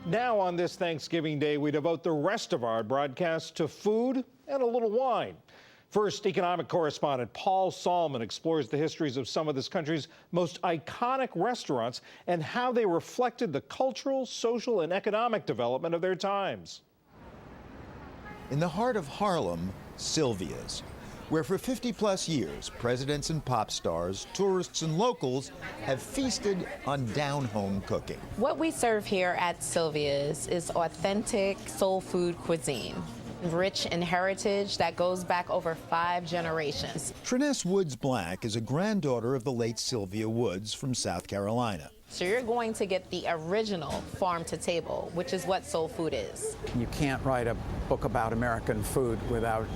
Now on this Thanksgiving Day, we devote the rest of our broadcast to food and a little wine. First, economic correspondent Paul Freedman explores the histories of some of this country's most iconic restaurants and how they reflected the cultural, social, and economic development of their times. In the heart of Harlem, Sylvia's, where for 50-plus years, presidents and pop stars, tourists and locals have feasted on down-home cooking. What we serve here at Sylvia's is authentic soul food cuisine, rich in heritage that goes back over 5 generations. Triness Woods Black is a granddaughter of the late Sylvia Woods from South Carolina. So you're going to get the original farm to table, which is what soul food is. You can't write a book about American food without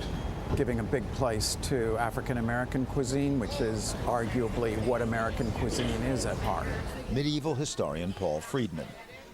giving a big place to African-American cuisine, which is arguably what American cuisine is at heart. Medieval historian Paul Freedman,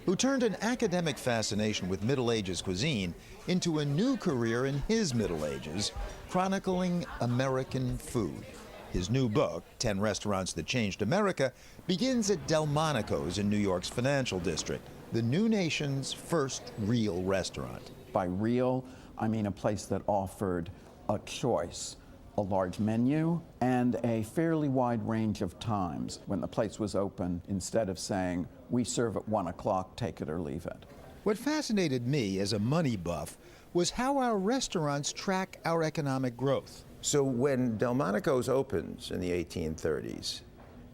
who turned an academic fascination with Middle Ages cuisine into a new career in his Middle Ages, chronicling American food. His new book, 10 Restaurants That Changed America, begins at Delmonico's in New York's financial district, the new nation's first real restaurant. By real, I mean a place that offered a choice, a large menu, and a fairly wide range of times when the place was open, instead of saying, we serve at 1 o'clock, take it or leave it. What fascinated me as a money buff was how our restaurants track our economic growth. So when Delmonico's opens in the 1830s,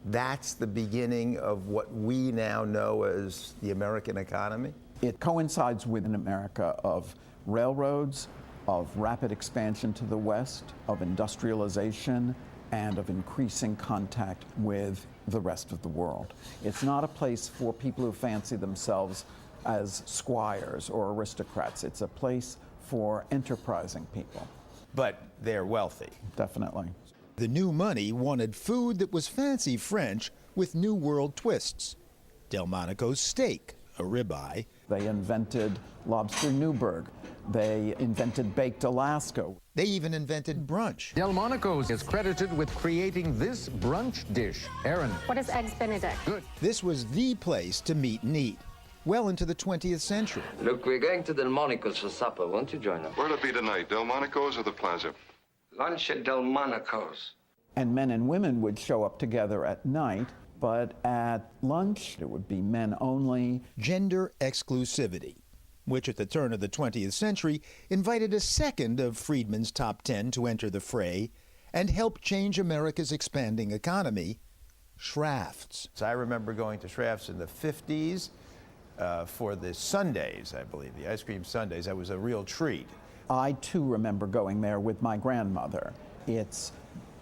that's the beginning of what we now know as the American economy? It coincides with an America of railroads, of rapid expansion to the west, of industrialization, and of increasing contact with the rest of the world. It's not a place for people who fancy themselves as squires or aristocrats. It's a place for enterprising people. But they're wealthy. Definitely. The new money wanted food that was fancy French with New World twists. Delmonico's steak, a ribeye. They invented lobster Newburgh. They invented baked Alaska. They even invented brunch. Delmonico's is credited with creating this brunch dish. Aaron. What is Eggs Benedict? Good. This was the place to meet and eat, well into the 20th century. Look, we're going to Delmonico's for supper. Won't you join us? Where'll it be tonight, Delmonico's or the Plaza? Lunch at Delmonico's. And men and women would show up together at night, but at lunch it would be men only. Gender exclusivity, which at the turn of the 20th century invited a second of Freedman's top 10 to enter the fray and help change America's expanding economy, Schrafft's. So I remember going to Schrafft's in the 50s for the sundaes, I believe, the ice cream sundaes. That was a real treat. I too remember going there with my grandmother. It's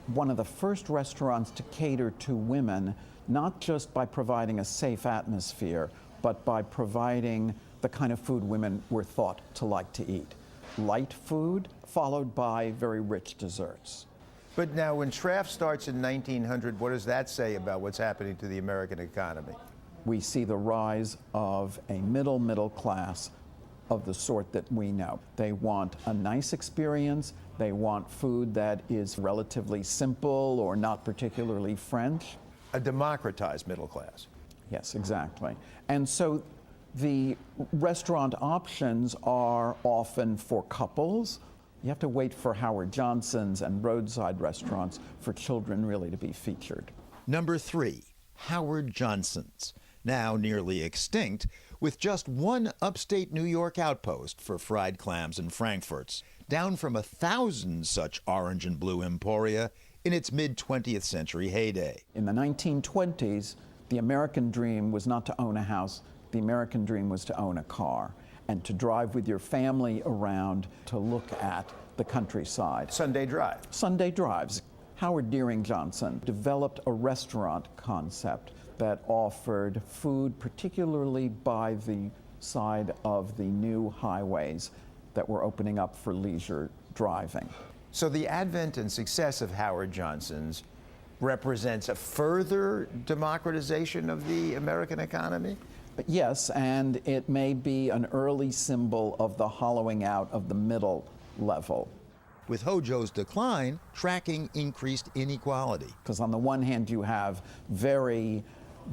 one of the first restaurants to cater to women, not just by providing a safe atmosphere, but by providing the kind of food women were thought to like to eat. Light food, followed by very rich desserts. But now when Schrafft starts in 1900, what does that say about what's happening to the American economy? We see the rise of a middle class of the sort that we know. They want a nice experience. They want food that is relatively simple or not particularly French. A democratized middle class. Yes, exactly. And so the restaurant options are often for couples. You have to wait for Howard Johnson's and roadside restaurants for children really to be featured. Number 3, Howard Johnson's, now nearly extinct, with just one upstate New York outpost for fried clams and frankfurts, down from 1,000 such orange and blue emporia in its mid-20th century heyday. In the 1920s, the American dream was not to own a house. The American dream was to own a car and to drive with your family around to look at the countryside. Sunday drive. Sunday drives. Howard Deering Johnson developed a restaurant concept that offered food, particularly by the side of the new highways that were opening up for leisure driving. So the advent and success of Howard Johnson's represents a further democratization of the American economy? Yes, and it may be an early symbol of the hollowing out of the middle level. With Hojo's decline, tracking increased inequality. Because on the one hand, you have very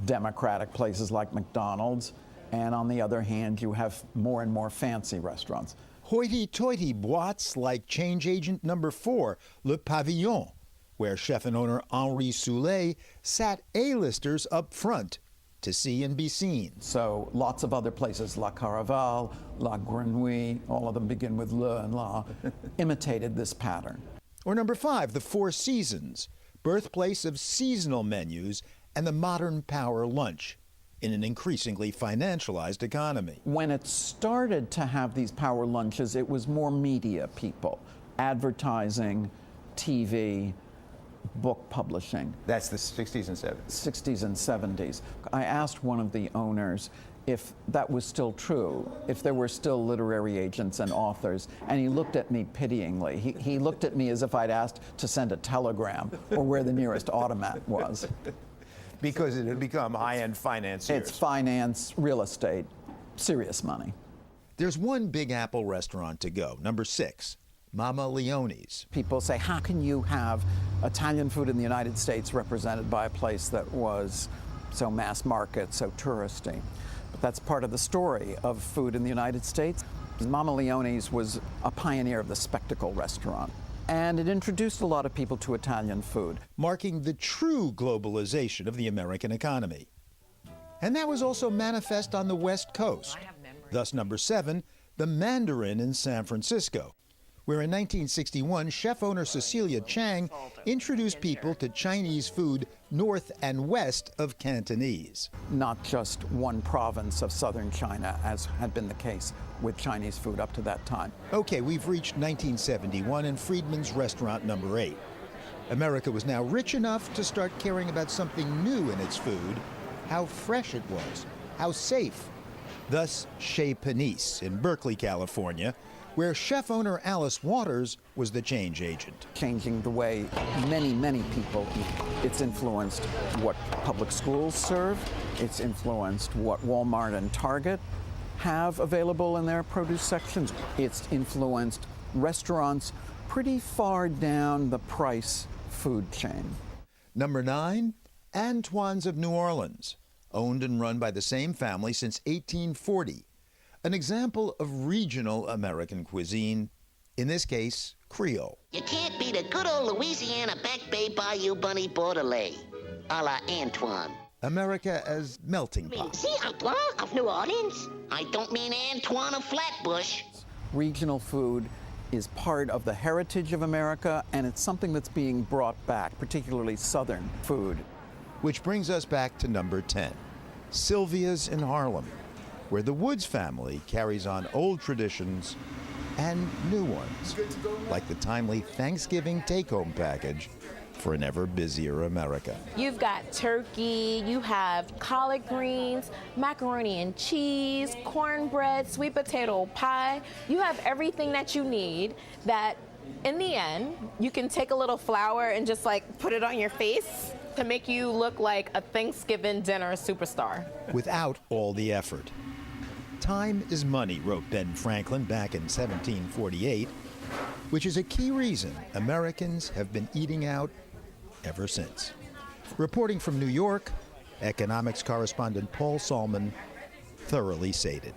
democratic places like McDonald's, And on the other hand, you have more and more fancy restaurants. Hoity-toity boîtes like change agent number 4, Le Pavillon, where chef and owner Henri Soulet sat A-listers up front to see and be seen. So lots of other places, La Caraval, La Grenouille, all of them begin with Le and La, imitated this pattern. Or number 5, the Four Seasons, birthplace of seasonal menus and the modern power lunch in an increasingly financialized economy. When it started to have these power lunches, it was more media people, advertising, TV, book publishing. That's the 60s and 70s. 60s and 70s. I asked one of the owners if that was still true, if there were still literary agents and authors, and he looked at me pityingly. He looked at me as if I'd asked to send a telegram or where the nearest automat was. Because it had become high-end financiers. It's finance, real estate, serious money. There's one Big Apple restaurant to go, number 6, Mama Leone's. People say, how can you have Italian food in the United States represented by a place that was so mass market, so touristy? But that's part of the story of food in the United States. Mama Leone's was a pioneer of the spectacle restaurant, and it introduced a lot of people to Italian food, marking the true globalization of the American economy. And that was also manifest on the West Coast. Thus, number 7, the Mandarin in San Francisco, where in 1961, chef-owner Cecilia Chang introduced people to Chinese food north and west of Cantonese. not just one province of southern China, as had been the case with Chinese food up to that time. Okay, we've reached 1971 and Freedman's restaurant number 8. America was now rich enough to start caring about something new in its food, how fresh it was, how safe. Thus, Chez Panisse in Berkeley, California, where chef-owner Alice Waters was the change agent. Changing the way many, many people eat. It's influenced what public schools serve. It's influenced what Walmart and Target have available in their produce sections. It's influenced restaurants pretty far down the price food chain. Number 9, Antoine's of New Orleans, owned and run by the same family since 1840. An example of regional American cuisine, in this case, Creole. You can't beat a good old Louisiana Back Bay Bayou Bunny Bordelais, a la Antoine. America as melting pot. See, Antoine of New Orleans. I don't mean Antoine of Flatbush. Regional food is part of the heritage of America, and it's something that's being brought back, particularly Southern food. Which brings us back to number 10, Sylvia's in Harlem, where the Woods family carries on old traditions and new ones, like the timely Thanksgiving take-home package for an ever busier America. You've got turkey, you have collard greens, macaroni and cheese, cornbread, sweet potato pie. You have everything that you need that, in the end, you can take a little flour and just like put it on your face to make you look like a Thanksgiving dinner superstar. Without all the effort. Time is money, wrote Ben Franklin back in 1748, which is a key reason Americans have been eating out ever since. Reporting from New York, economics correspondent Paul Salman, thoroughly sated.